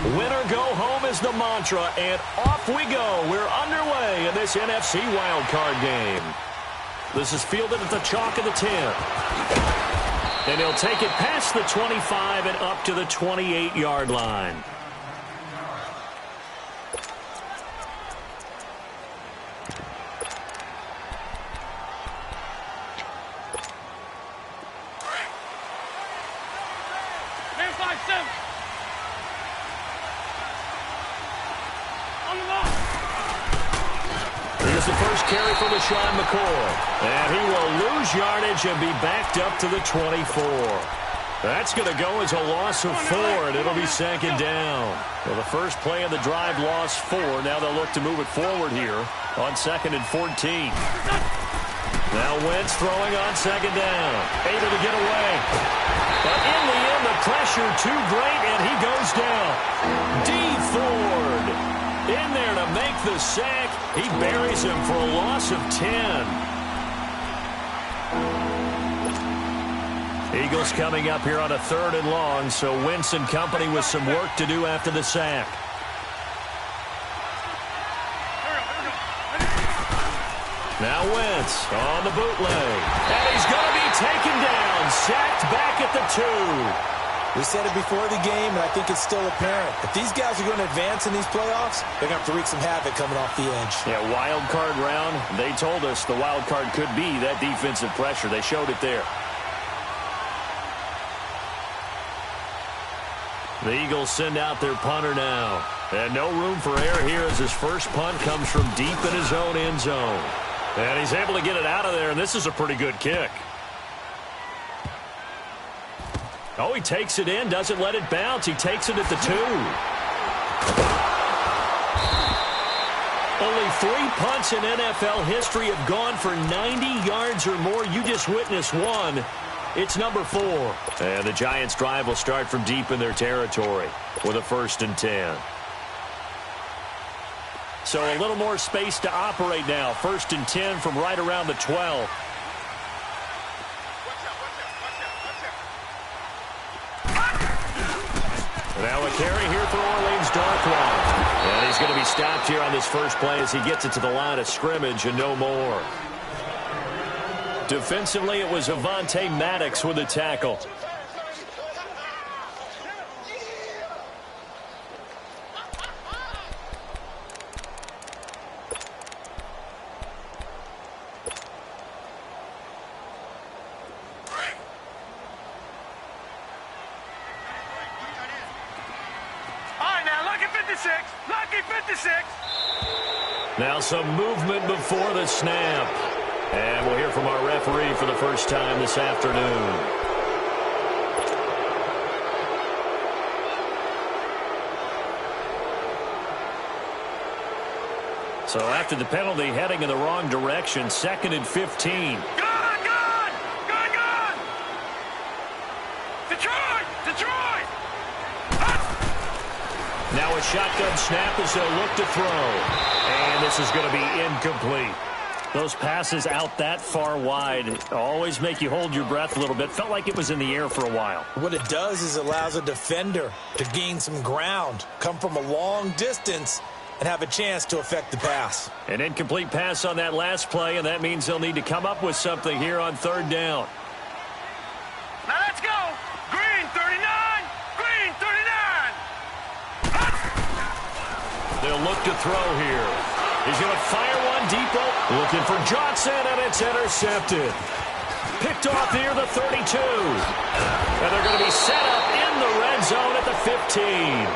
Win or go home is the mantra, and off we go. We're underway in this NFC wildcard game. This is fielded at the chalk of the 10. And he'll take it past the 25 and up to the 28-yard line. Here's the first carry for LaShawn McCoy. And he will lose yardage and be backed up to the 24. That's going to go as a loss of 4, and it'll be second down. Well, the first play of the drive lost 4. Now they'll look to move it forward here on 2nd and 14. Now Wentz throwing on second down. Able to get away. But in the end, the pressure too great, and he goes down. D. Ford in there to make the sack. He buries him for a loss of 10. Eagles coming up here on a 3rd and long, so Wentz and company with some work to do after the sack. Now Wentz on the bootleg. And he's going to be taken down, sacked back at the 2. We said it before the game, and I think it's still apparent. If these guys are going to advance in these playoffs, they're going to have to wreak some havoc coming off the edge. Yeah, wild card round. They told us the wild card could be that defensive pressure. They showed it there. The Eagles send out their punter now. And no room for error here as his first punt comes from deep in his own end zone. And he's able to get it out of there, and this is a pretty good kick. Oh, he takes it in, doesn't let it bounce. He takes it at the 2. Only 3 punts in NFL history have gone for 90 yards or more. You just witnessed one. It's number 4. And the Giants' drive will start from deep in their territory with a 1st and 10. So a little more space to operate now. 1st and 10 from right around the 12. Now a carry here for Orleans Darkwa. And he's going to be stopped here on this first play as he gets it to the line of scrimmage and no more. Defensively, it was Avonte Maddox with a tackle. Now some movement before the snap. And we'll hear from our referee for the first time this afternoon. So after the penalty, heading in the wrong direction, 2nd and 15. Now a shotgun snap as they'll look to throw. And this is going to be incomplete. Those passes out that far wide always make you hold your breath a little bit. Felt like it was in the air for a while. What it does is it allows a defender to gain some ground, come from a long distance, and have a chance to affect the pass. An incomplete pass on that last play, and that means they'll need to come up with something here on 3rd down. Now let's go. Green 39. Green 39. They'll look to throw here. He's going to fire one deep. Looking for Johnson, and it's intercepted. Picked off here, the 32. And they're going to be set up in the red zone at the 15.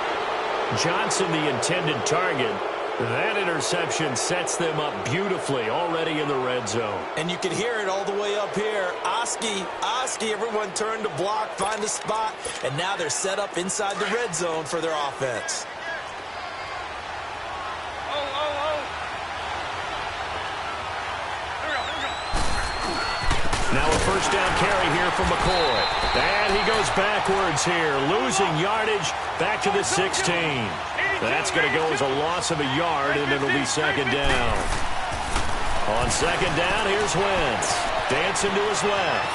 Johnson, the intended target. That interception sets them up beautifully already in the red zone. And you can hear it all the way up here. Oski, everyone turned to block, find a spot, and now they're set up inside the red zone for their offense. Now a first down carry here from McCoy. And he goes backwards here, losing yardage back to the 16. That's going to go as a loss of a yard, and it'll be 2nd down. On 2nd down, here's Wentz. Dancing to his left.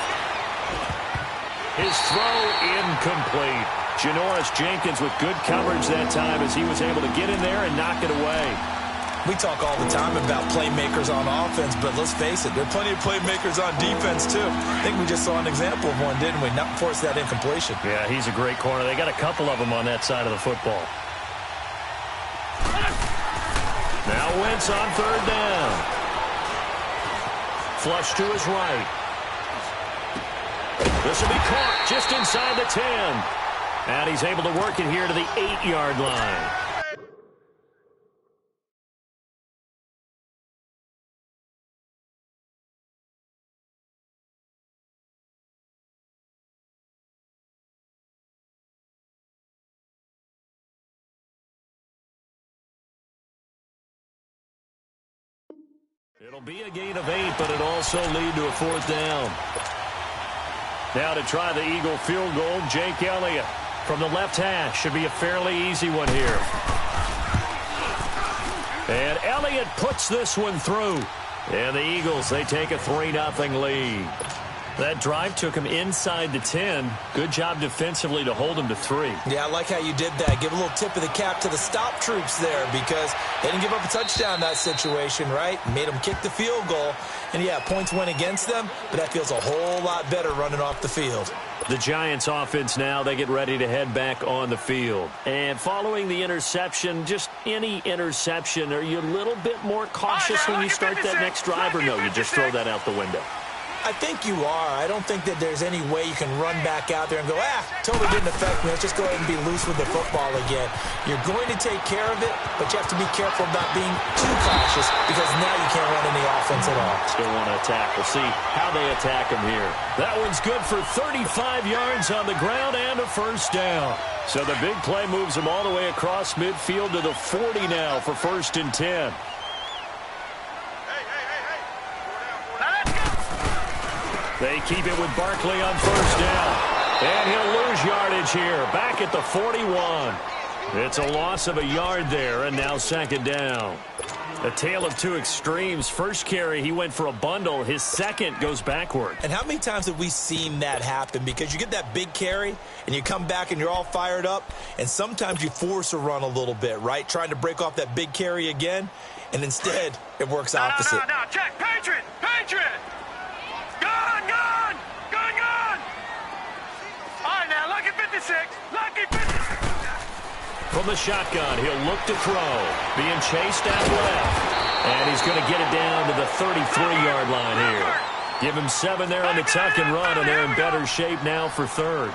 His throw incomplete. Janoris Jenkins with good coverage that time as he was able to get in there and knock it away. We talk all the time about playmakers on offense, but let's face it, there are plenty of playmakers on defense, too. I think we just saw an example of one, didn't we? Not force that incompletion. Yeah, he's a great corner. They got a couple of them on that side of the football. Now Wentz on third down. Flush to his right. This will be caught just inside the 10. And he's able to work it here to the 8-yard line. It'll be a gain of 8, but it'll also lead to a fourth down. Now to try the Eagle field goal, Jake Elliott from the left hash. Should be a fairly easy one here. And Elliott puts this one through. And the Eagles, they take a 3-0 lead. That drive took him inside the 10. Good job defensively to hold him to 3. Yeah, I like how you did that. Give a little tip of the cap to the stop troops there because they didn't give up a touchdown in that situation, right? Made them kick the field goal. And, yeah, points went against them, but that feels a whole lot better running off the field. The Giants offense now, they get ready to head back on the field. And following the interception, just any interception, are you a little bit more cautious when you start that next drive, or no, you just throw that out the window? I think you are. I don't think that there's any way you can run back out there and go, totally didn't affect me. Let's just go ahead and be loose with the football again. You're going to take care of it, but you have to be careful about being too cautious because now you can't run any offense at all. Still want to attack. We'll see how they attack him here. That one's good for 35 yards on the ground and a first down. So the big play moves him all the way across midfield to the 40 now for 1st and 10. They keep it with Barkley on first down. And he'll lose yardage here, back at the 41. It's a loss of a yard there, and now 2nd down. A tale of two extremes. First carry, he went for a bundle. His second goes backward. And how many times have we seen that happen? Because you get that big carry, and you come back and you're all fired up, and sometimes you force a run a little bit, right? Trying to break off that big carry again, and instead it works opposite. No, check, Patriot! Gone! All right, now, lucky 56. Lucky 56. From the shotgun, he'll look to throw. Being chased out left. And he's going to get it down to the 33-yard line here. Give him 7 there on the tuck and run, and they're in better shape now for 3rd.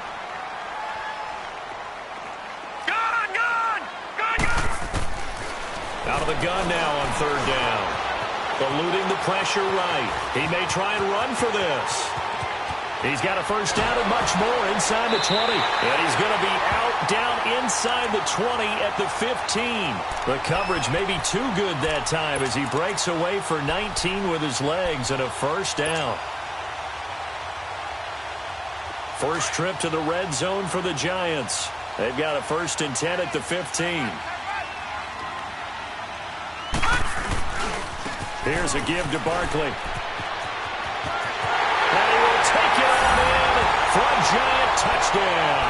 Gone! Out of the gun now on 3rd down. Eluding the pressure right. He may try and run for this. He's got a first down and much more inside the 20. And he's going to be down inside the 20 at the 15. The coverage may be too good that time as he breaks away for 19 with his legs and a first down. First trip to the red zone for the Giants. They've got a 1st and 10 at the 15. Here's a give to Barkley. And he will take it on in for a Giant touchdown.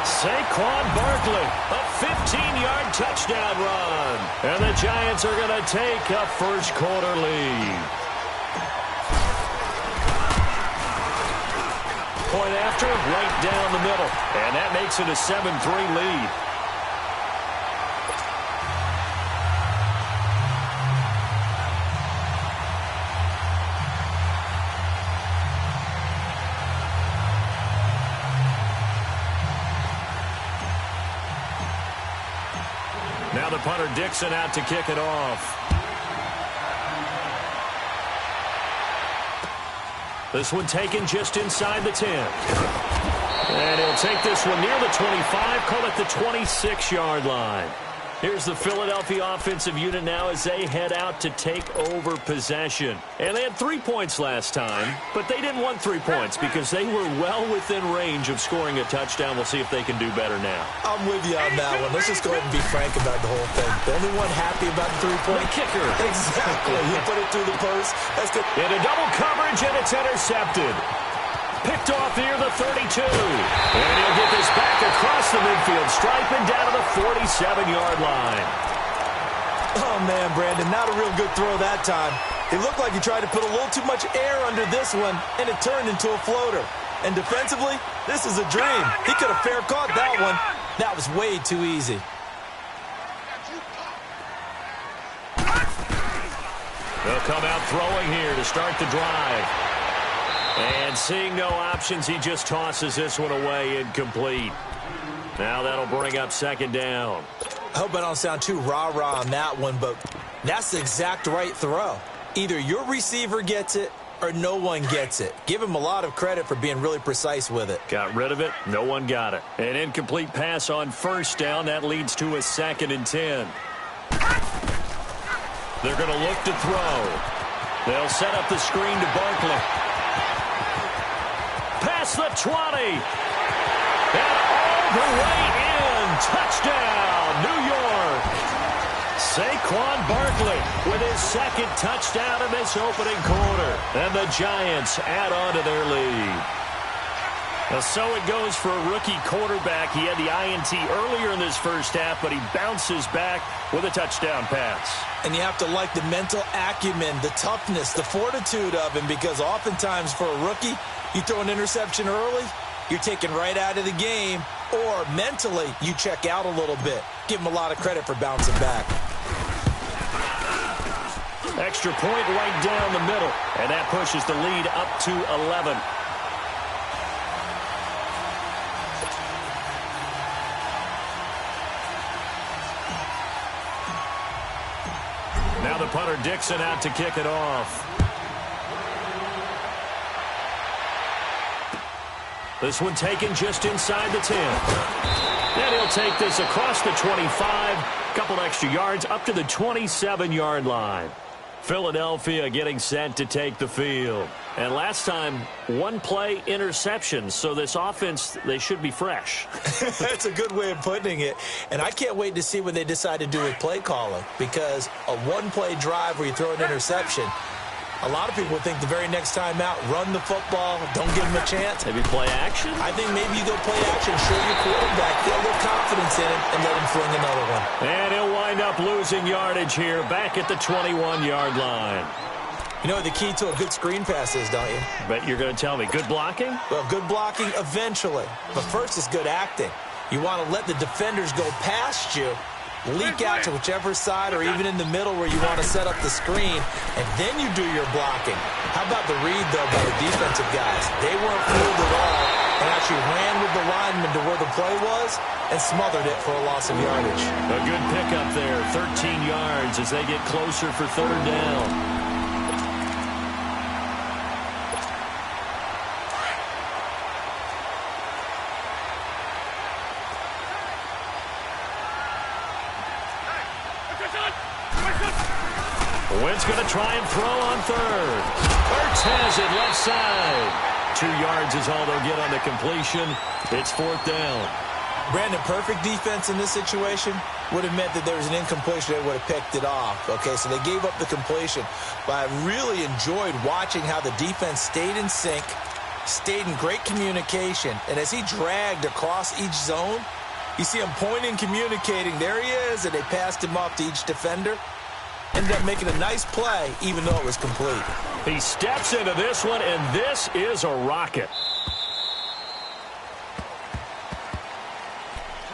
Saquon Barkley, a 15-yard touchdown run. And the Giants are going to take a first-quarter lead. Point after, right down the middle. And that makes it a 7-3 lead. Now the punter Dixon out to kick it off. This one taken just inside the 10. And he'll take this one near the 25, call it the 26-yard line. Here's the Philadelphia offensive unit now as they head out to take over possession. And they had 3 points last time, but they didn't want 3 points because they were well within range of scoring a touchdown. We'll see if they can do better now. I'm with you on that one. Let's just go ahead and be frank about the whole thing. The only one happy about the 3-point kicker. Exactly. He put it through the post. That's good. Into double coverage, and it's intercepted. Picked off near the 32. And he'll get this back across the midfield stripe and down to the 47-yard line. Oh, man, Brandon, not a real good throw that time. It looked like he tried to put a little too much air under this one, and it turned into a floater. And defensively, this is a dream. He could have fair caught that one. That was way too easy. They'll come out throwing here to start the drive. And seeing no options, he just tosses this one away, incomplete. Now that'll bring up second down. I hope I don't sound too rah-rah on that one, but that's the exact right throw. Either your receiver gets it or no one gets it. Give him a lot of credit for being really precise with it. Got rid of it. No one got it. An incomplete pass on first down. That leads to a 2nd and 10. They're going to look to throw. They'll set up the screen to Barkley. Past the 20. And all the way in. Touchdown, New York. Saquon Barkley with his 2nd touchdown in this opening quarter. And the Giants add on to their lead. So it goes for a rookie quarterback. He had the INT earlier in this first half, but he bounces back with a touchdown pass. And you have to like the mental acumen, the toughness, the fortitude of him, because oftentimes for a rookie, you throw an interception early, you're taken right out of the game, or mentally, you check out a little bit. Give him a lot of credit for bouncing back. Extra point right down the middle, and that pushes the lead up to 11. Now the punter Dixon out to kick it off. This one taken just inside the 10. And he'll take this across the 25. Couple extra yards up to the 27-yard line. Philadelphia getting set to take the field. And last time, one play interception. So this offense, they should be fresh. That's a good way of putting it. And I can't wait to see what they decide to do with play calling. Because a one-play drive where you throw an interception, a lot of people would think the very next time out, run the football, don't give him a chance. Maybe play action? I think maybe you go play action, show your quarterback, get a little confidence in him, and let him fling another one. And he'll wind up losing yardage here, back at the 21-yard line. You know what the key to a good screen pass is, don't you? Bet you're going to tell me. Good blocking? Well, good blocking eventually. But first is good acting. You want to let the defenders go past you, leak out to whichever side or even in the middle where you want to set up the screen, and then you do your blocking. How about the read, though, by the defensive guys? They weren't fooled at all and actually ran with the lineman to where the play was and smothered it for a loss of yardage. A good pickup there, 13 yards as they get closer for third down. Wentz going to try and throw on third. Ertz has it left side. 2 yards is all they'll get on the completion. It's fourth down. Brandon, perfect defense in this situation would have meant that there was an incompletion. They would have picked it off. Okay, so they gave up the completion. But I really enjoyed watching how the defense stayed in sync, stayed in great communication. And as he dragged across each zone, you see him pointing, communicating. There he is, and they passed him off to each defender. Ended up making a nice play, even though it was complete. He steps into this one, and this is a rocket.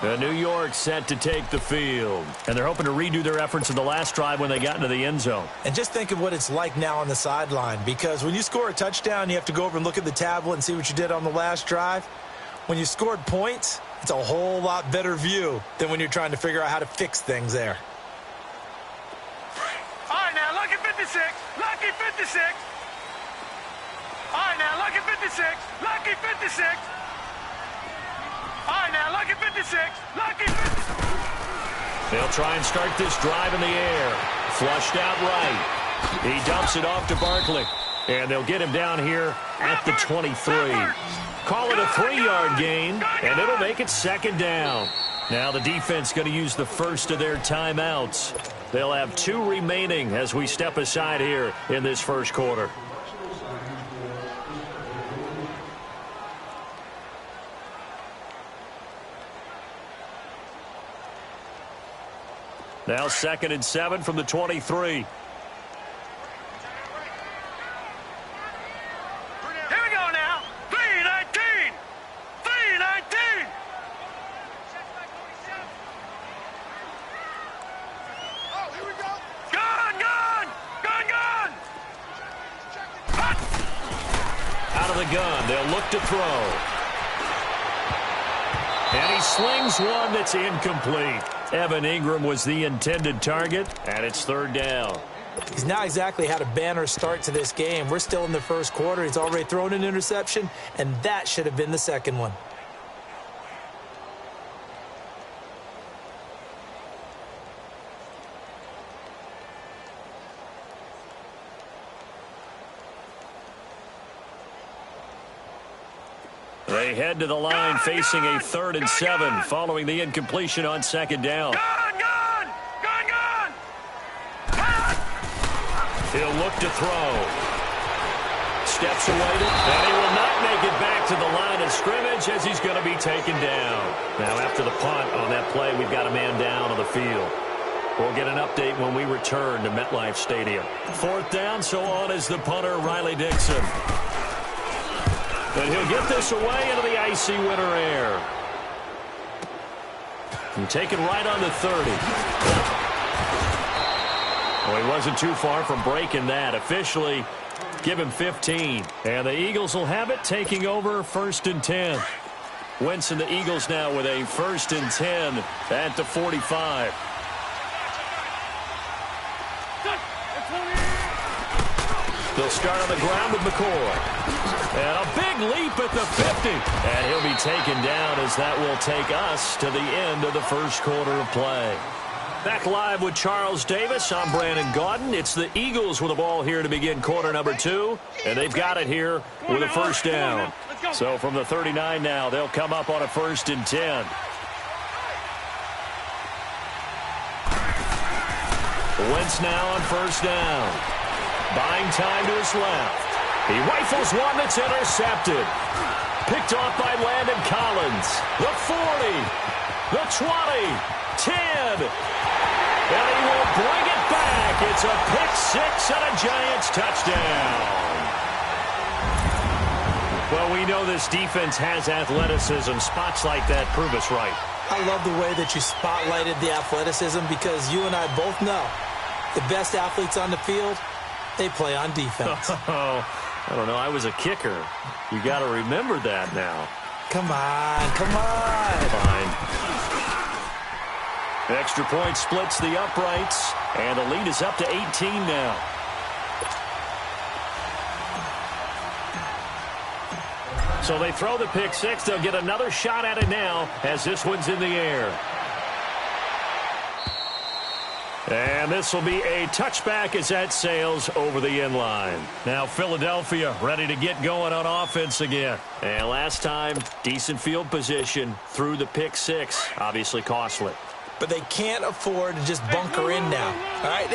New York set to take the field. And they're hoping to redo their efforts in the last drive when they got into the end zone. And just think of what it's like now on the sideline. Because when you score a touchdown, you have to go over and look at the tablet and see what you did on the last drive. When you scored points, it's a whole lot better view than when you're trying to figure out how to fix things there. All right, now, lucky 56. Lucky 56. All right, now, lucky 56. Lucky 56. All right, now, lucky 56. Lucky 56. They'll try and start this drive in the air. Flushed out right. He dumps it off to Barkley. And they'll get him down here at the 23. Call it a 3-yard gain, and it'll make it second down. Now the defense going to use the first of their timeouts. They'll have 2 remaining as we step aside here in this first quarter. Now 2nd and 7 from the 23. Gun. They'll look to throw. And he slings one that's incomplete. Evan Ingram was the intended target, and it's 3rd down. He's not exactly had a banner start to this game. We're still in the 1st quarter. He's already thrown an interception, and that should have been the 2nd one. They head to the line facing a 3rd and 7 following the incompletion on 2nd down. Gun! He'll look to throw. Steps awaited, and he will not make it back to the line of scrimmage as he's going to be taken down. Now after the punt on that play, we've got a man down on the field. We'll get an update when we return to MetLife Stadium. 4th down, so on is the punter, Riley Dixon. And he'll get this away into the icy winter air. And taken right on the 30. Well, he wasn't too far from breaking that. Officially, give him 15. And the Eagles will have it, taking over 1st and 10. Wentz and the Eagles now with a 1st and 10 at the 45. They'll start on the ground with McCoy. And a big leap at the 50. And he'll be taken down as that will take us to the end of the 1st quarter of play. Back live with Charles Davis. I'm Brandon Gaudin. It's the Eagles with the ball here to begin quarter number 2. And they've got it here with a 1st down. So from the 39 now, they'll come up on a 1st and 10. Wentz now on 1st down. Buying time to his left. He rifles one that's intercepted. Picked off by Landon Collins. The 40. The 20. 10. And he will bring it back. It's a pick 6 and a Giants touchdown. Well, we know this defense has athleticism. Spots like that prove us right. I love the way that you spotlighted the athleticism because you and I both know the best athletes on the field, they play on defense. I don't know. I was a kicker. You got to remember that now. Come on. Fine. Extra point splits the uprights, and the lead is up to 18 now. So they throw the pick 6. They'll get another shot at it now as this one's in the air. And this will be a touchback as that sails over the end line. Now Philadelphia ready to get going on offense again. And last time, decent field position through the pick 6. Obviously costly. But they can't afford to just bunker in now. All right,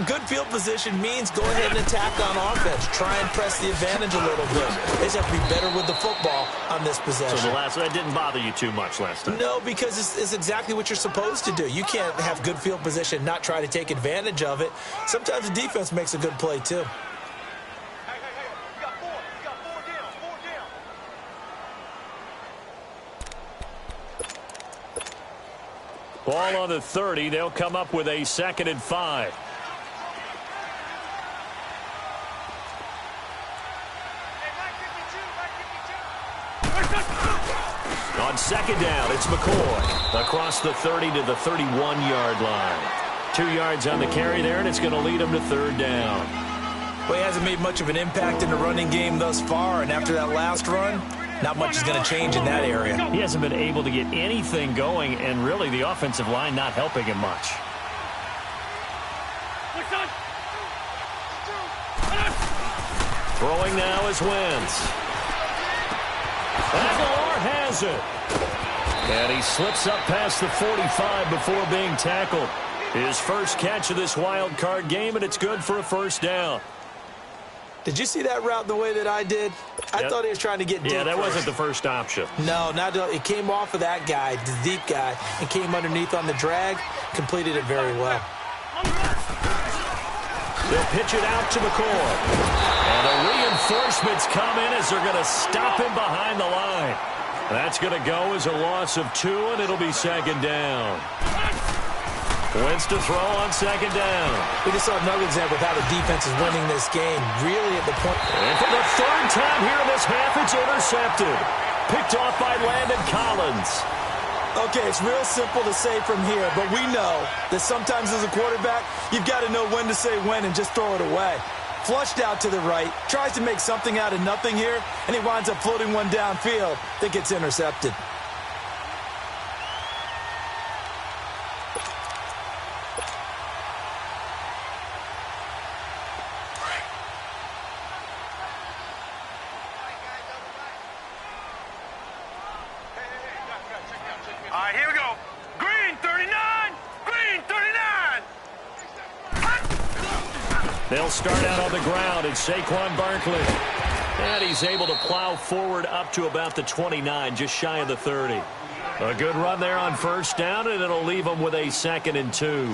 good field position means go ahead and attack on offense. Try and press the advantage a little bit. They just have to be better with the football on this possession. So that didn't bother you too much last time? No, because it's exactly what you're supposed to do. You can't have good field position, not try to take advantage of it. Sometimes the defense makes a good play, too. Ball on the 30. They'll come up with a 2nd and 5. On 2nd down, it's McCoy across the 30 to the 31-yard line. 2 yards on the carry there, and it's going to lead him to 3rd down. Well, he hasn't made much of an impact in the running game thus far, and after that last run, not much is going to change in that area. He hasn't been able to get anything going, and really the offensive line not helping him much. Throwing now is Wentz. Aguilar has it. And he slips up past the 45 before being tackled. His first catch of this wild card game, and it's good for a 1st down. Did you see that route the way that I did? I thought he was trying to get deep. Yeah, that first. wasn't the first option. No, it came off of that guy, the deep guy, and came underneath on the drag, completed it very well. They'll pitch it out to McCoy. And the reinforcements come in as they're going to stop him behind the line. That's going to go as a loss of 2, and it'll be second down. Wins to throw on second down. We just saw another example of how the defense is winning this game, really at the point. And for the third time here in this half, it's intercepted. Picked off by Landon Collins. Okay, it's real simple to say from here, but we know that sometimes as a quarterback, you've got to know when to say when and just throw it away. Flushed out to the right, tries to make something out of nothing here, and he winds up floating one downfield that gets intercepted. All right, here we go. Green 39. Green 39. They'll start out on the ground, and Saquon Barkley. And he's able to plow forward up to about the 29, just shy of the 30. A good run there on first down, and it'll leave them with a 2nd and 2.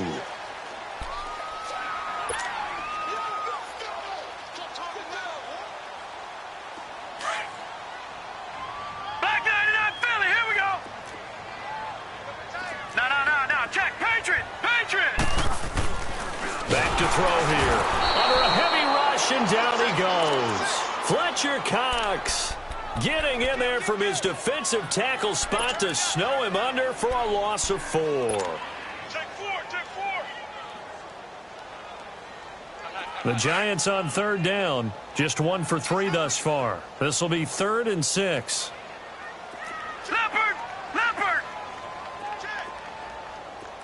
Back 99 Philly. Here we go. No. Check. Patriot. Back to throw here. Under a heavy rush, and down he goes. Fletcher Cox getting in there from his defensive tackle spot to snow him under for a loss of 4. Check 4. The Giants on third down, just 1 for 3 thus far. This will be 3rd and 6. Leopard.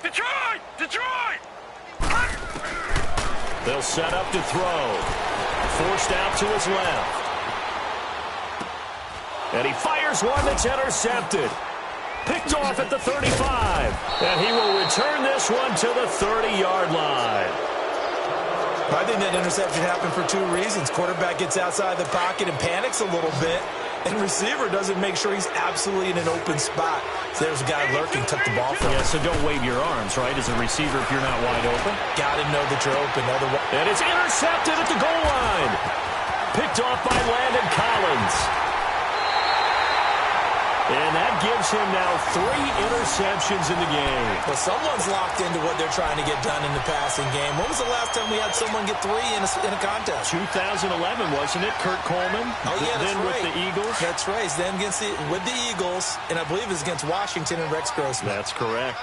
Detroit. They'll set up to throw. Forced out to his left. And he fires one that's intercepted. Picked off at the 35. And he will return this one to the 30-yard line. I think that interception happened for 2 reasons. Quarterback gets outside the pocket and panics a little bit, and receiver doesn't make sure he's absolutely in an open spot. So there's a guy lurking, took the ball from him. Yeah, so don't wave your arms, right, as a receiver if you're not wide open. Got to know that you're open. Otherwise, And it's intercepted at the goal line. Picked off by Landon Collins. And that gives him now 3 interceptions in the game. Well, someone's locked into what they're trying to get done in the passing game. When was the last time we had someone get 3 in a contest? 2011, wasn't it? Kurt Coleman. Oh, yeah, that's then right. with the Eagles. That's right. Then with the Eagles, and I believe it's against Washington and Rex Grossman. That's correct.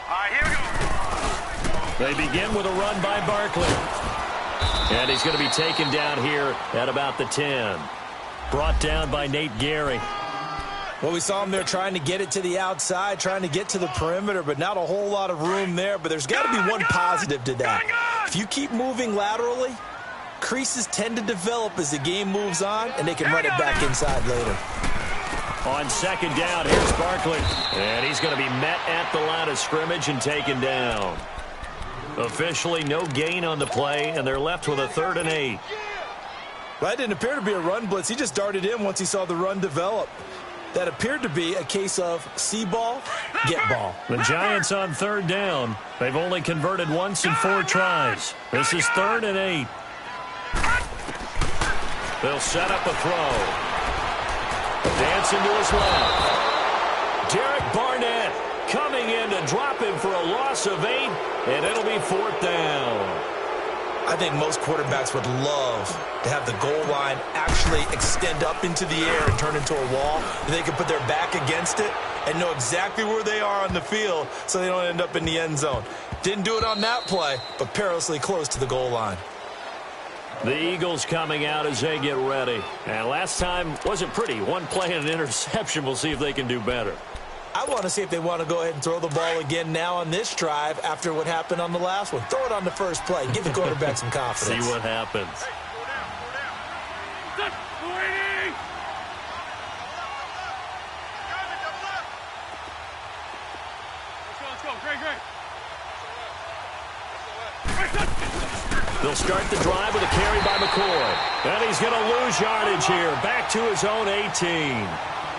All right, here we go. They begin with a run by Barkley. And he's going to be taken down here at about the 10. Brought down by Nate Gary. Well, we saw him there trying to get it to the outside, trying to get to the perimeter, but not a whole lot of room there. But there's got to be one positive to that. If you keep moving laterally, creases tend to develop as the game moves on, and they can run it back inside later. On second down, here's Barkley. And he's going to be met at the line of scrimmage and taken down. Officially no gain on the play, and they're left with a 3rd and 8. well, that didn't appear to be a run blitz. He just darted in once he saw the run develop. That appeared to be a case of see ball, get ball. The Giants on third down. They've only converted once in 4 tries. This is 3rd and 8. They'll set up a throw. Dancing to his left. Derek Barnett coming in to drop him for a loss of 8, and it'll be 4th down. I think most quarterbacks would love to have the goal line actually extend up into the air and turn into a wall. They can put their back against it and know exactly where they are on the field so they don't end up in the end zone. Didn't do it on that play, but perilously close to the goal line. The Eagles coming out as they get ready. And last time wasn't pretty. 1 play and an interception. We'll see if they can do better. I want to see if they want to go ahead and throw the ball again now on this drive after what happened on the last one. Throw it on the first play. Give the quarterback some confidence. See what happens. They'll start the drive with a carry by McCoy. And he's going to lose yardage here. Back to his own 18.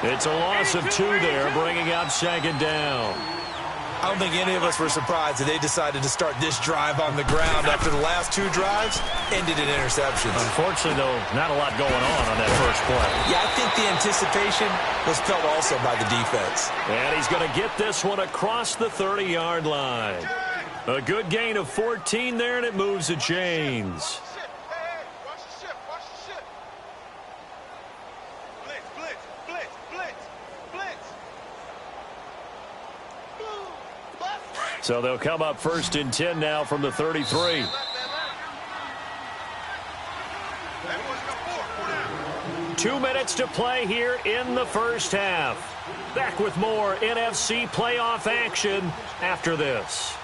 It's a loss of 2 there, bringing up second down. I don't think any of us were surprised that they decided to start this drive on the ground after the last 2 drives ended in interceptions. Unfortunately, though, not a lot going on that first play. Yeah, I think the anticipation was felt also by the defense. And he's going to get this one across the 30-yard line. A good gain of 14 there, and it moves the chains. So they'll come up 1st and 10 now from the 33. Two minutes to play here in the first half. Back with more NFC playoff action after this.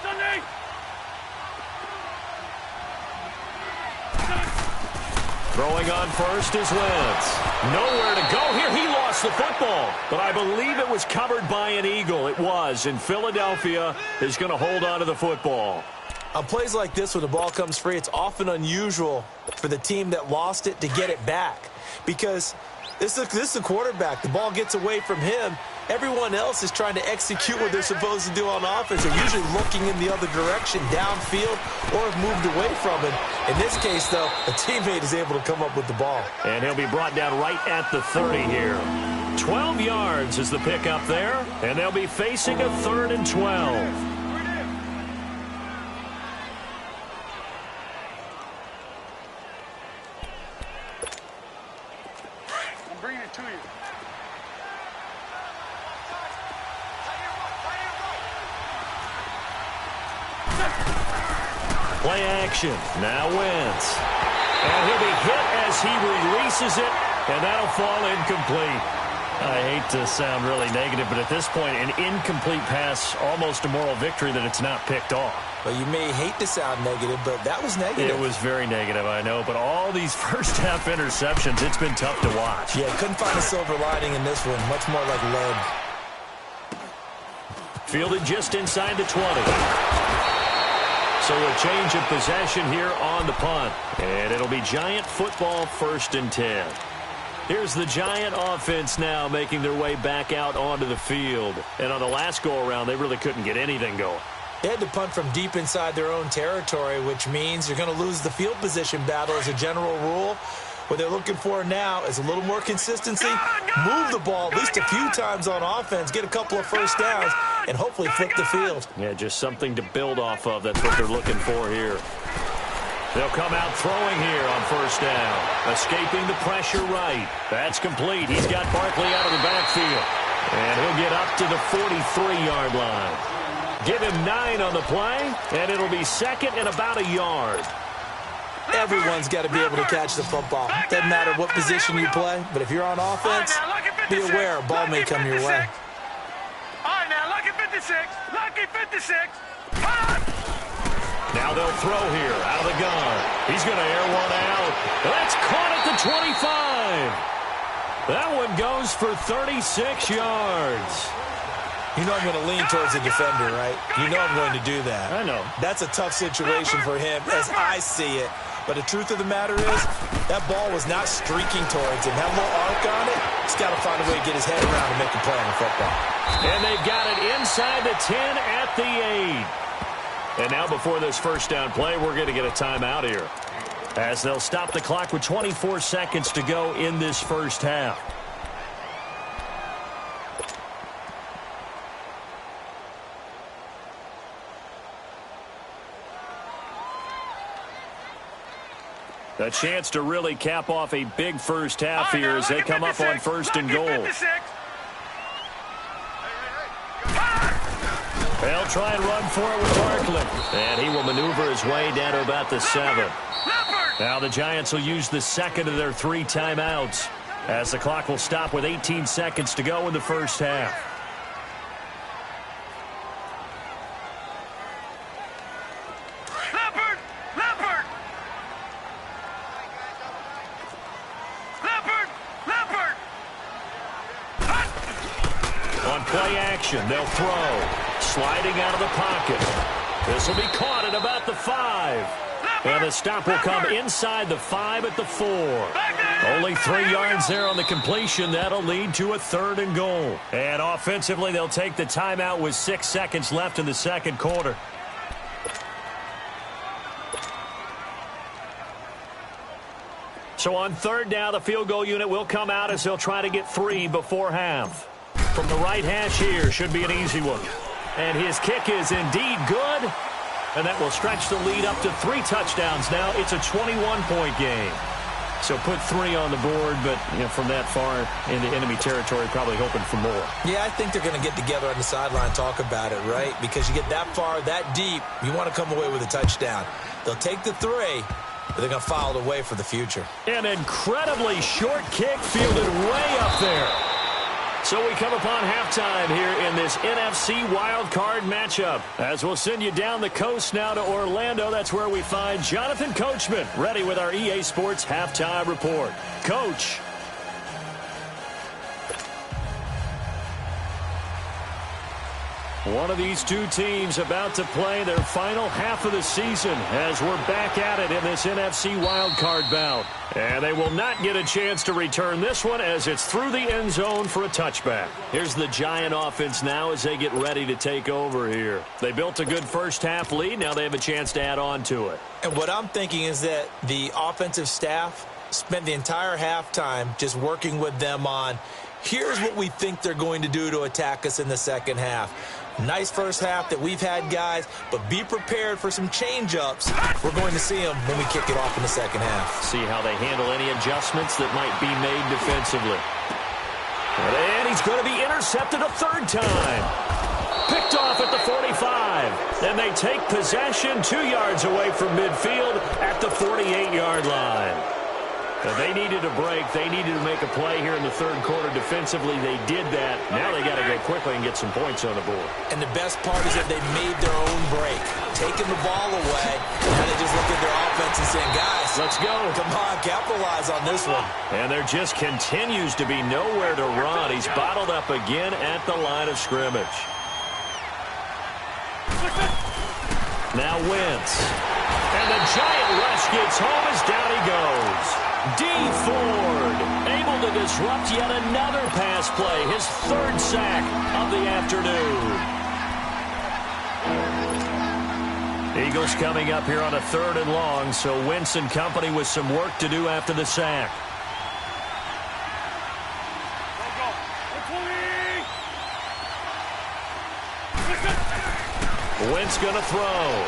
Sunday! Throwing on first is Wentz. Nowhere to go here. He lost the football. But I believe it was covered by an Eagle. It was. And Philadelphia is going to hold on to the football. On plays like this, when the ball comes free, it's often unusual for the team that lost it to get it back. Because this is a quarterback. The ball gets away from him. Everyone else is trying to execute what they're supposed to do on offense. They're usually looking in the other direction, downfield, or have moved away from it. In this case, though, a teammate is able to come up with the ball. And he'll be brought down right at the 30 here. 12 yards is the pickup there, and they'll be facing a 3rd and 12. I'm bringing it to you. Play action. Now Wentz. And he'll be hit as he releases it, and that'll fall incomplete. I hate to sound really negative, but at this point, an incomplete pass, almost a moral victory that it's not picked off. Well, you may hate to sound negative, but that was negative. It was very negative, I know, but all these first-half interceptions, it's been tough to watch. Yeah, couldn't find a silver lining in this one. Much more like lead. Fielded just inside the 20. So a change of possession here on the punt. And it'll be Giant football 1st and 10. Here's the Giant offense now making their way back out onto the field. And on the last go-around, they really couldn't get anything going. They had to punt from deep inside their own territory, which means you're going to lose the field position battle as a general rule. What they're looking for now is a little more consistency, move the ball at least a few times on offense, get a couple of first downs, and hopefully flip the field. Yeah, just something to build off of. That's what they're looking for here. They'll come out throwing here on 1st down. Escaping the pressure right. That's complete. He's got Barkley out of the backfield. And he'll get up to the 43-yard line. Give him 9 on the play, and it'll be 2nd and about a yard. Everyone's got to be able to catch the football. Doesn't matter what position you play, but if you're on offense, be aware a ball may come your way. All right, now, lucky 56. Lucky 56. Now they'll throw here out of the gun. He's going to air one out. That's caught at the 25. That one goes for 36 yards. You know I'm going to lean towards the defender, right? You know I'm going to do that. I know. That's a tough situation for him as I see it. But the truth of the matter is, that ball was not streaking towards him. Had a little arc on it. He's got to find a way to get his head around and make a play on the football. And they've got it inside the 10 at the 8. And now before this first down play, we're going to get a timeout here, as they'll stop the clock with 24 seconds to go in this first half. A chance to really cap off a big first half here as they come up on 1st and goal. They'll try and run for it with Barkley. And he will maneuver his way down to about the 7. Now the Giants will use the 2nd of their 3 timeouts, as the clock will stop with 18 seconds to go in the first half. play action. They'll throw. Sliding out of the pocket. This will be caught at about the 5. And the stop will come inside the 5 at the 4. Only 3 yards there on the completion. That'll lead to a 3rd and goal. And offensively, they'll take the timeout with 6 seconds left in the second quarter. So on 3rd down, the field goal unit will come out as they'll try to get 3 before half. From the right hash here, should be an easy one. And his kick is indeed good. And that will stretch the lead up to 3 touchdowns now. It's a 21-point game. So put 3 on the board, but from that far into enemy territory, probably hoping for more. Yeah, I think they're going to get together on the sideline and talk about it, right? Because you get that far, that deep, you want to come away with a touchdown. They'll take the 3, but they're going to file it away for the future. An incredibly short kick fielded way up there. So we come upon halftime here in this NFC wildcard matchup. As we'll send you down the coast now to Orlando, that's where we find Jonathan Coachman ready with our EA Sports halftime report. Coach. One of these 2 teams about to play their final half of the season as we're back at it in this NFC wildcard bout. And they will not get a chance to return this one as it's through the end zone for a touchback. Here's the Giant offense now as they get ready to take over here. They built a good first half lead. Now they have a chance to add on to it. And what I'm thinking is that the offensive staff spent the entire halftime just working with them on, here's what we think they're going to do to attack us in the second half. Nice first half that we've had, guys, but be prepared for some change-ups. We're going to see them when we kick it off in the second half. See how they handle any adjustments that might be made defensively. And he's going to be intercepted a 3rd time. Picked off at the 45. Then they take possession 2 yards away from midfield at the 48-yard line. They needed a break. They needed to make a play here in the 3rd quarter defensively. They did that. Now they got to go quickly and get some points on the board. And the best part is that they made their own break, taking the ball away. Now they just look at their offense and saying, guys, let's go. Come on, capitalize on this one. And there just continues to be nowhere to run. He's bottled up again at the line of scrimmage. Now Wentz. And the Giant rush gets home as down he goes. D. Ford able to disrupt yet another pass play, his 3rd sack of the afternoon. Eagles coming up here on a 3rd and long, so Wentz and company with some work to do after the sack. Wentz going to throw.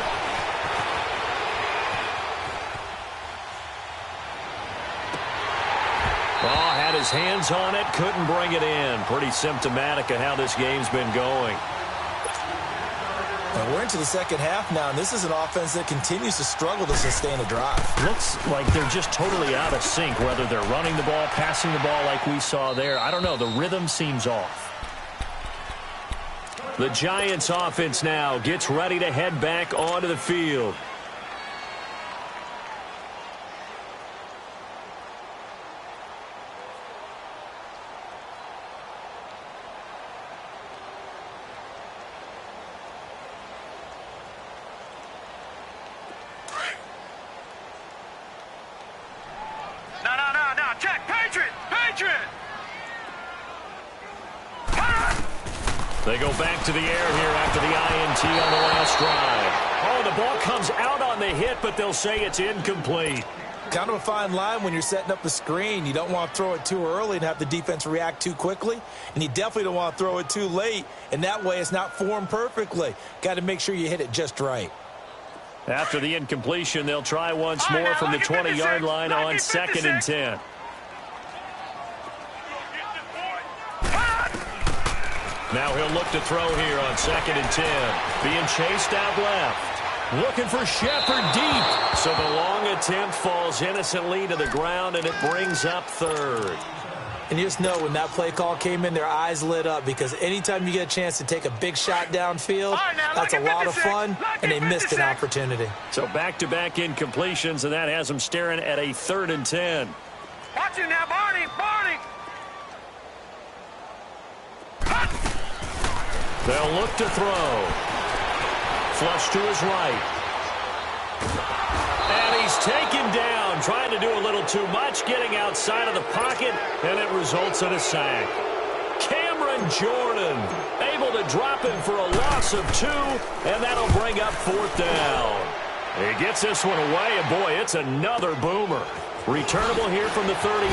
Oh, had his hands on it, couldn't bring it in. Pretty symptomatic of how this game's been going. And we're into the second half now, and this is an offense that continues to struggle to sustain a drive. Looks like they're just totally out of sync, whether they're running the ball, passing the ball like we saw there. I don't know. The rhythm seems off. The Giants offense now gets ready to head back onto the field. They go back to the air here after the INT on the last drive. Oh, the ball comes out on the hit, but they'll say it's incomplete. Kind of a fine line when you're setting up the screen. You don't want to throw it too early and have the defense react too quickly. And you definitely don't want to throw it too late. And that way it's not formed perfectly. Got to make sure you hit it just right. After the incompletion, they'll try once more from the 20-yard line on 2nd and 10. Now he'll look to throw here on 2nd and 10. Being chased out left. Looking for Shepard deep. So the long attempt falls innocently to the ground, and it brings up 3rd. And you just know when that play call came in, their eyes lit up, because anytime you get a chance to take a big shot downfield, that's a lot of fun, and they missed an opportunity. So back-to-back incompletions, and that has them staring at a 3rd and 10. Watch it now, Barney! They'll look to throw. Flush to his right. And he's taken down, trying to do a little too much, getting outside of the pocket, and it results in a sack. Jordan able to drop him for a loss of 2, and that'll bring up 4th down. He gets this one away, and boy, it's another boomer. Returnable here from the 38.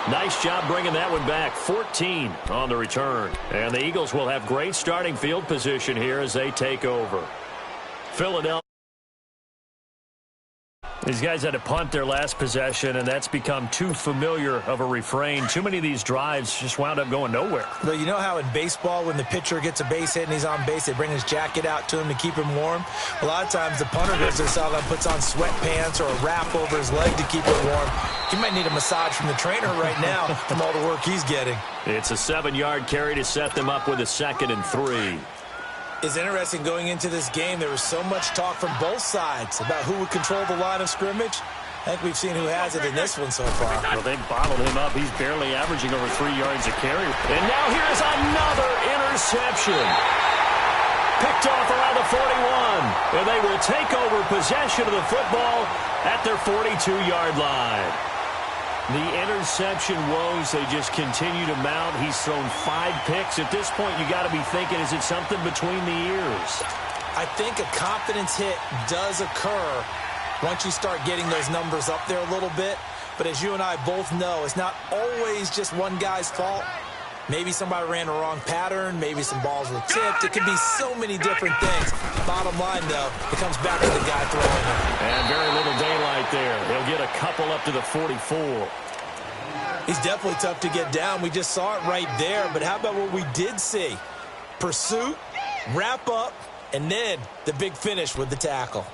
Nice job bringing that one back. 14 on the return. And the Eagles will have great starting field position here as they take over. Philadelphia. These guys had to punt their last possession, and that's become too familiar of a refrain. Too many of these drives just wound up going nowhere. Well, you know how in baseball when the pitcher gets a base hit and he's on base, they bring his jacket out to him to keep him warm? A lot of times the punter goes to the sideline, puts on sweatpants or a wrap over his leg to keep it warm. He might need a massage from the trainer right now from all the work he's getting. It's a 7-yard carry to set them up with a 2nd and 3. It's interesting going into this game. There was so much talk from both sides about who would control the line of scrimmage. I think we've seen who has it in this one so far. Well, they bottled him up. He's barely averaging over 3 yards a carry. And now here's another interception. Picked off around the 41. And they will take over possession of the football at their 42-yard line. The interception woes, they just continue to mount. He's thrown 5 picks. At this point, you got to be thinking, is it something between the ears? I think a confidence hit does occur once you start getting those numbers up there a little bit. But as you and I both know, it's not always just one guy's fault. Maybe somebody ran the wrong pattern. Maybe some balls were tipped. It could be so many different things. Bottom line, though, it comes back to the guy throwing it. And very little daylight there. He'll get a couple up to the 44. He's definitely tough to get down. We just saw it right there. But how about what we did see? Pursuit, wrap up, and then the big finish with the tackle.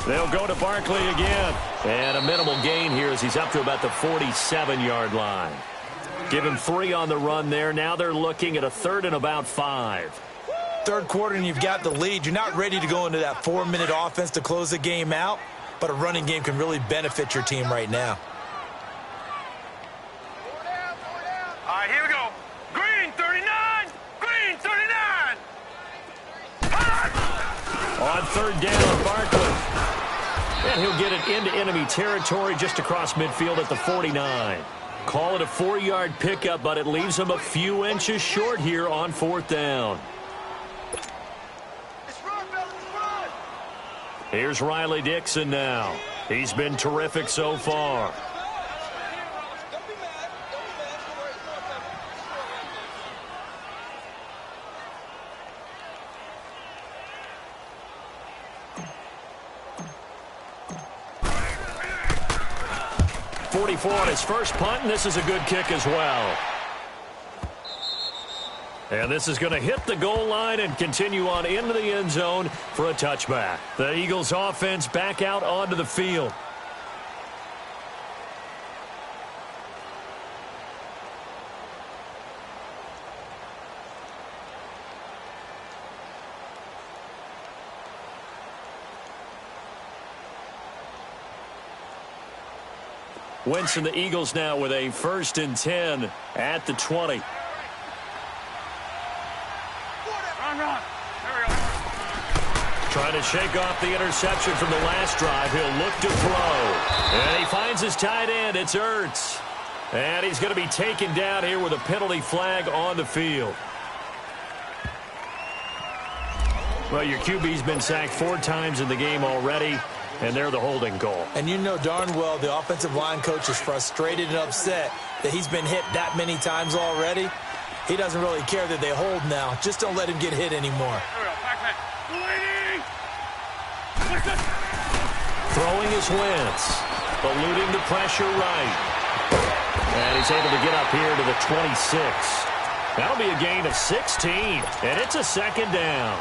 They'll go to Barkley again. And a minimal gain here as he's up to about the 47-yard line. Give him 3 on the run there. Now they're looking at a 3rd and about 5. Third quarter and you've got the lead. You're not ready to go into that 4-minute offense to close the game out, but a running game can really benefit your team right now. All right, here we go. Green 39. Green 39. On 3rd down, Barkley. And he'll get it into enemy territory just across midfield at the 49. Call it a 4-yard pickup, but it leaves him a few inches short here on 4th down. Here's Riley Dixon now. He's been terrific so far. On his first punt, and this is a good kick as well. And this is going to hit the goal line and continue on into the end zone for a touchback. The Eagles offense back out onto the field. Winston, the Eagles now with a 1st and 10 at the 20. Run. There we go. Trying to shake off the interception from the last drive. He'll look to throw. And he finds his tight end. It's Ertz. And he's going to be taken down here with a penalty flag on the field. Well, your QB's been sacked 4 times in the game already. And they're the holding goal. And you know darn well the offensive line coach is frustrated and upset that he's been hit that many times already. He doesn't really care that they hold now. Just don't let him get hit anymore. Throwing his Wentz. Eluding the pressure right. And he's able to get up here to the 26. That'll be a gain of 16. And it's a 2nd down.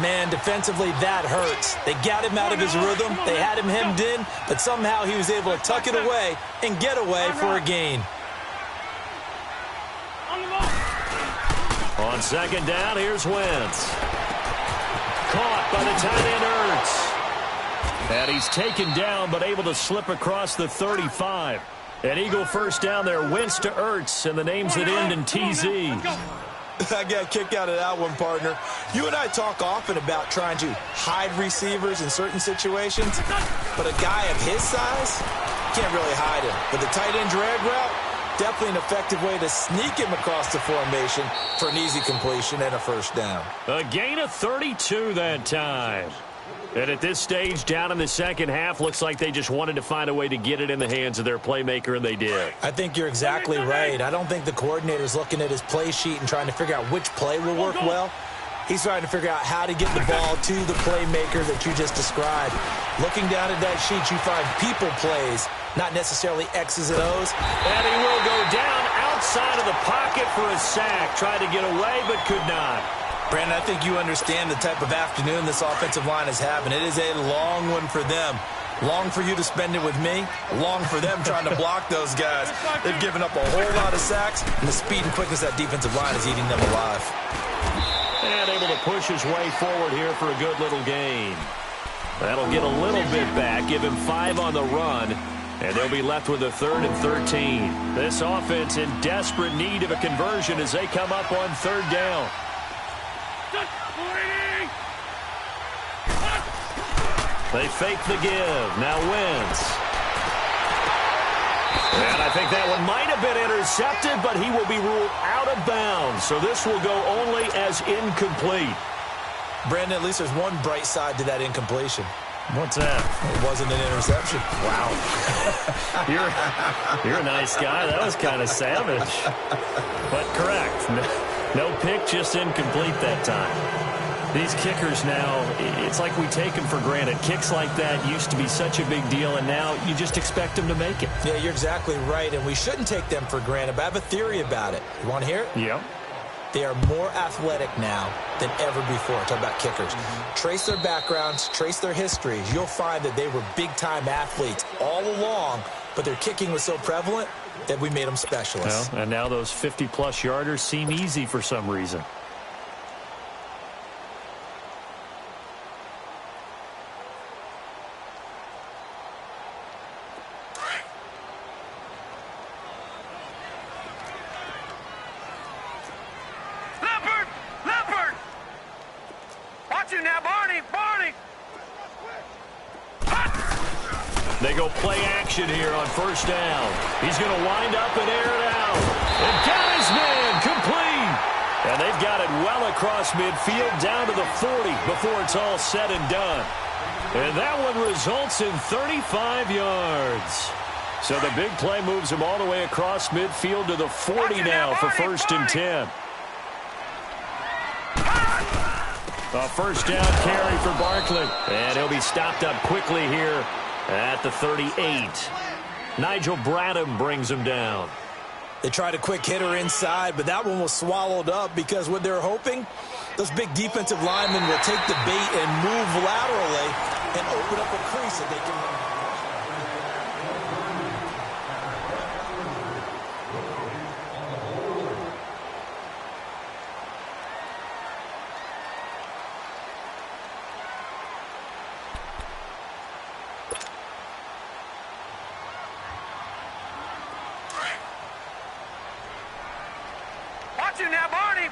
Man, defensively, that hurts. They got him out of his rhythm. They had him hemmed in, but somehow he was able to tuck it away and get away for a gain. On second down, here's Wentz. Caught by the tight end Ertz. And he's taken down, but able to slip across the 35. An Eagle first down there, Wentz to Ertz, and the names that end in TZ. I got a kick out of that one, partner. You and I talk often about trying to hide receivers in certain situations, but a guy of his size, can't really hide him. But the tight end drag route, definitely an effective way to sneak him across the formation for an easy completion and a first down. A gain of 32 that time. And at this stage, down in the second half, looks like they just wanted to find a way to get it in the hands of their playmaker, and they did. I think you're exactly right. I don't think the coordinator's looking at his play sheet and trying to figure out which play will work well. He's trying to figure out how to get the ball to the playmaker that you just described. Looking down at that sheet, you find people plays, not necessarily X's and O's. And he will go down outside of the pocket for a sack. Tried to get away, but could not. Brandon, I think you understand the type of afternoon this offensive line is having. It is a long one for them. Long for you to spend it with me. Long for them trying to block those guys. They've given up a whole lot of sacks, and the speed and quickness of that defensive line is eating them alive. And able to push his way forward here for a good little gain. That'll get a little bit back, give him 5 on the run, and they'll be left with a 3rd and 13. This offense in desperate need of a conversion as they come up on 3rd down. They fake the give. Now Wentz. And I think that one might have been intercepted, but he will be ruled out of bounds. So this will go only as incomplete. Brandon, at least there's one bright side to that incompletion. What's that? It wasn't an interception. Wow. You're a nice guy. That was kind of savage. But correct. No pick, just incomplete that time. These kickers now, it's like we take them for granted. Kicks like that used to be such a big deal, and now you just expect them to make it. Yeah, you're exactly right, and we shouldn't take them for granted, but I have a theory about it. You want to hear it? Yep. They are more athletic now than ever before. Talk about kickers. Trace their backgrounds, trace their histories. You'll find that they were big-time athletes all along, but their kicking was so prevalent that we made them specialists. Well, and now those 50-plus yarders seem easy for some reason. They go play action here on 1st down. He's going to wind up and air it out. And got his man complete. And they've got it well across midfield down to the 40 before it's all said and done. And that one results in 35 yards. So the big play moves him all the way across midfield to the 40 now for 1st and 10. A 1st down carry for Barkley. And he'll be stopped up quickly here at the 38. Nigel Bradham brings him down. They tried a quick hitter inside, but that one was swallowed up because what they're hoping, those big defensive linemen will take the bait and move laterally and open up a crease that they can run. Now, Barney!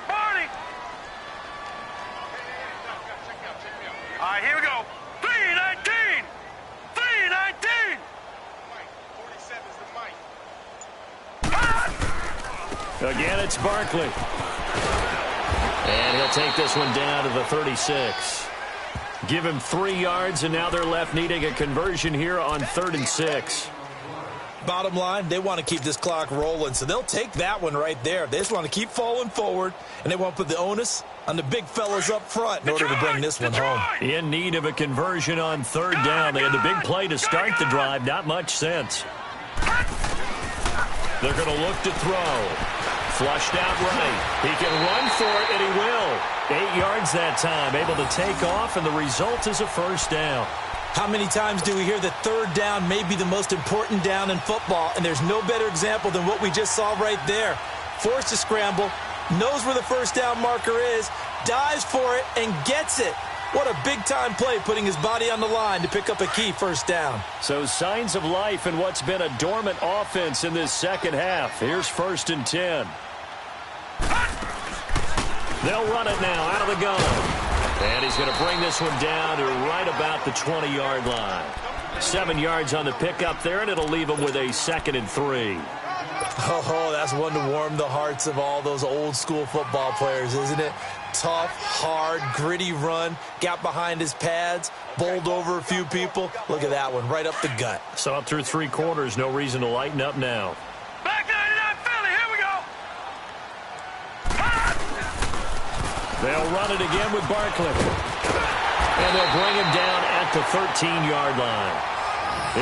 All right, here we go. 319! 319! Again, it's Barkley. And he'll take this one down to the 36. Give him 3 yards, and now they're left needing a conversion here on 3rd and 6. Bottom line, they want to keep this clock rolling, so they'll take that one right there. They just want to keep falling forward, and they want to put the onus on the big fellas up front in order to bring this one home. In need of a conversion on 3rd down. They had the big play to start the drive. Not much sense. They're going to look to throw. Flushed out right. He can run for it, and he will. 8 yards that time. Able to take off, and the result is a 1st down. How many times do we hear that 3rd down may be the most important down in football, and there's no better example than what we just saw right there. Forced to scramble, knows where the first down marker is, dives for it, and gets it. What a big-time play, putting his body on the line to pick up a key first down. So signs of life in what's been a dormant offense in this second half. Here's 1st and 10. They'll run it now out of the gun. And he's going to bring this one down to right about the 20-yard line. 7 yards on the pickup there, and it'll leave him with a 2nd and 3. Oh, that's one to warm the hearts of all those old-school football players, isn't it? Tough, hard, gritty run, got behind his pads, bowled over a few people. Look at that one, right up the gut. So up through 3 quarters, no reason to lighten up now. Back 99 Philly, here we go. They'll run it again with Barkley. And they'll bring him down at the 13-yard line.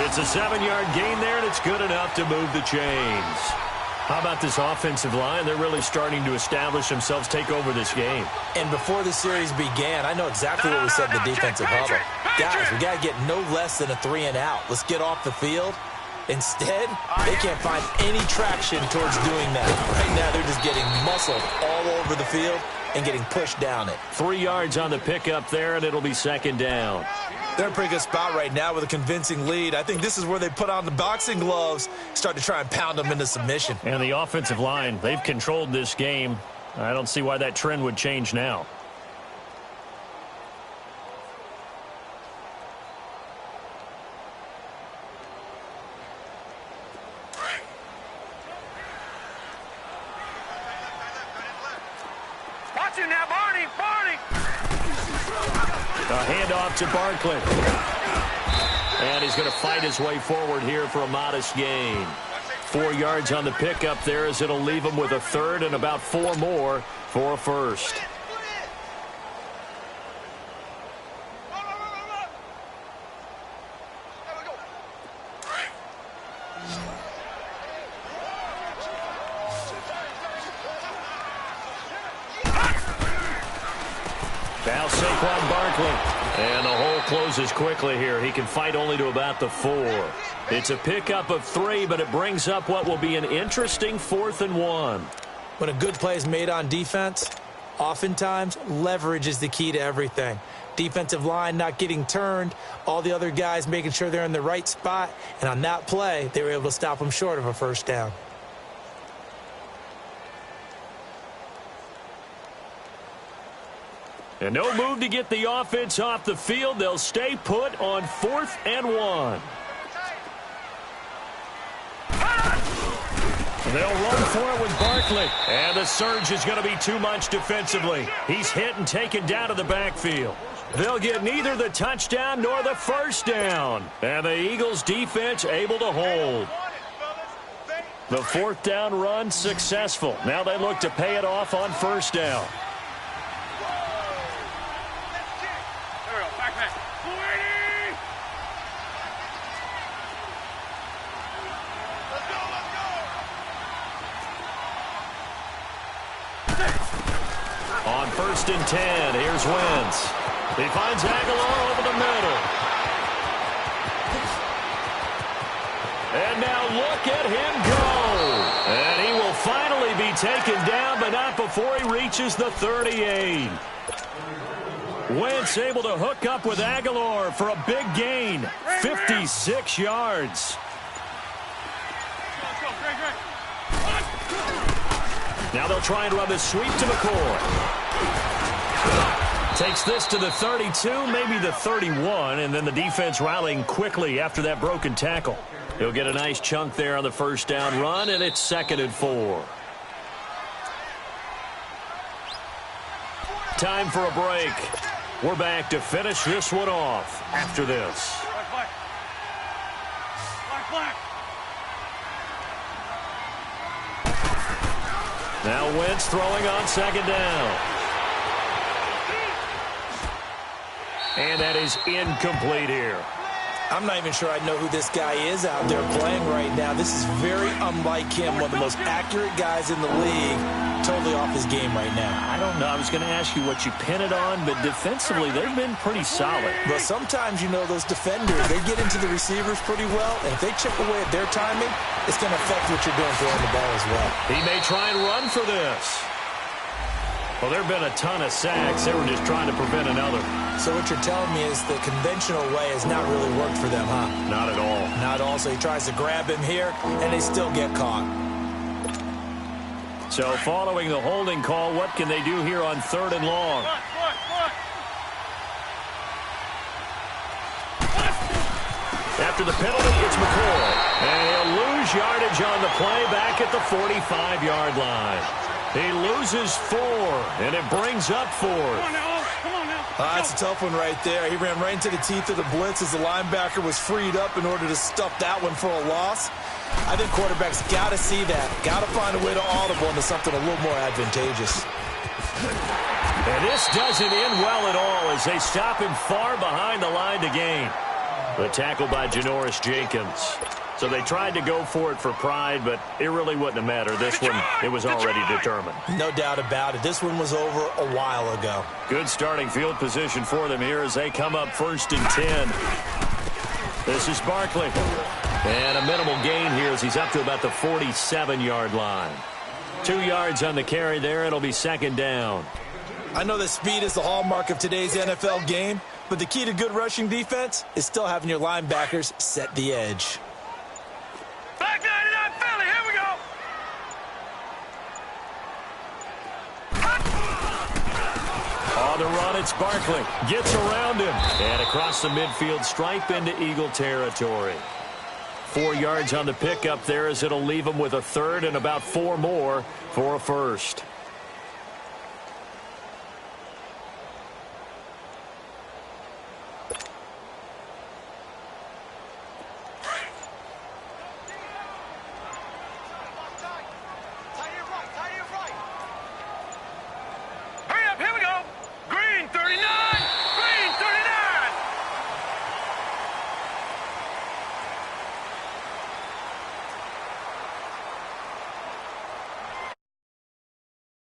It's a 7-yard gain there, and it's good enough to move the chains. How about this offensive line? They're really starting to establish themselves, take over this game. And before the series began, I know exactly what we said in the defensive huddle. Guys, we got to get no less than a 3-and-out. Let's get off the field. Instead, they can't find any traction towards doing that. Right now, they're just getting muscled all over the field and getting pushed down it. 3 yards on the pickup there, and it'll be 2nd down. They're in a pretty good spot right now with a convincing lead. I think this is where they put on the boxing gloves, start to try and pound them into submission. And the offensive line, they've controlled this game. I don't see why that trend would change now. Watch him now, Barney. A handoff to Barkley. And he's going to fight his way forward here for a modest gain. 4 yards on the pickup there as it'll leave him with a 3rd and about 4 more for a 1st. Now Saquon Barkley. And the hole closes quickly here. He can fight only to about the 4. It's a pickup of 3, but it brings up what will be an interesting 4th and 1. When a good play is made on defense, oftentimes leverage is the key to everything. Defensive line not getting turned, all the other guys making sure they're in the right spot, and on that play, they were able to stop them short of a first down. And no move to get the offense off the field. They'll stay put on 4th and 1. They'll run for it with Barkley. And the surge is going to be too much defensively. He's hit and taken down to the backfield. They'll get neither the touchdown nor the first down. And the Eagles defense able to hold. The 4th down run successful. Now they look to pay it off on 1st down. On 1st and 10, here's Wentz. He finds Aguilar over the middle. And now look at him go. And he will finally be taken down, but not before he reaches the 38. Wentz able to hook up with Aguilar for a big gain. 56 yards. Now they'll try and run the sweep to McCoy. Takes this to the 32, maybe the 31, and then the defense rallying quickly after that broken tackle. He'll get a nice chunk there on the 1st down run, and it's 2nd and 4. Time for a break. We're back to finish this one off after this. Now Wentz throwing on 2nd down. And that is incomplete here. I'm not even sure I know who this guy is out there playing right now. This is very unlike him, one of the most accurate guys in the league. Totally off his game right now. I don't know. I was going to ask you what you pin it on, but defensively, they've been pretty solid. But sometimes, you know, those defenders, they get into the receivers pretty well, and if they chip away at their timing, it's going to affect what you're doing throwing the ball as well. He may try and run for this. Well, there have been a ton of sacks. They were just trying to prevent another. So what you're telling me is the conventional way has not really worked for them, huh? Not at all. Not at all. So he tries to grab him here, and they still get caught. So following the holding call, what can they do here on 3rd and long? After the penalty, it's McCoy. And he'll lose yardage on the play back at the 45-yard line. He loses 4, and it brings up 4. That's a tough one right there. He ran right into the teeth of the blitz as the linebacker was freed up in order to stuff that one for a loss. I think quarterbacks got to see that. Got to find a way to audible into something a little more advantageous. And this doesn't end well at all as they stop him far behind the line to gain. The tackle by Janoris Jenkins. So they tried to go for it for pride, but it really wouldn't have mattered. This one, it was already determined. No doubt about it. This one was over a while ago. Good starting field position for them here as they come up 1st and 10. This is Barkley. And a minimal gain here as he's up to about the 47-yard line. 2 yards on the carry there. It'll be 2nd down. I know that speed is the hallmark of today's NFL game, but the key to good rushing defense is still having your linebackers set the edge. Back 99 Philly, here we go. On the run, it's Barkley. Gets around him. And across the midfield stripe into Eagle territory. 4 yards on the pickup there as it'll leave him with a 3rd and about 4 more for a 1st.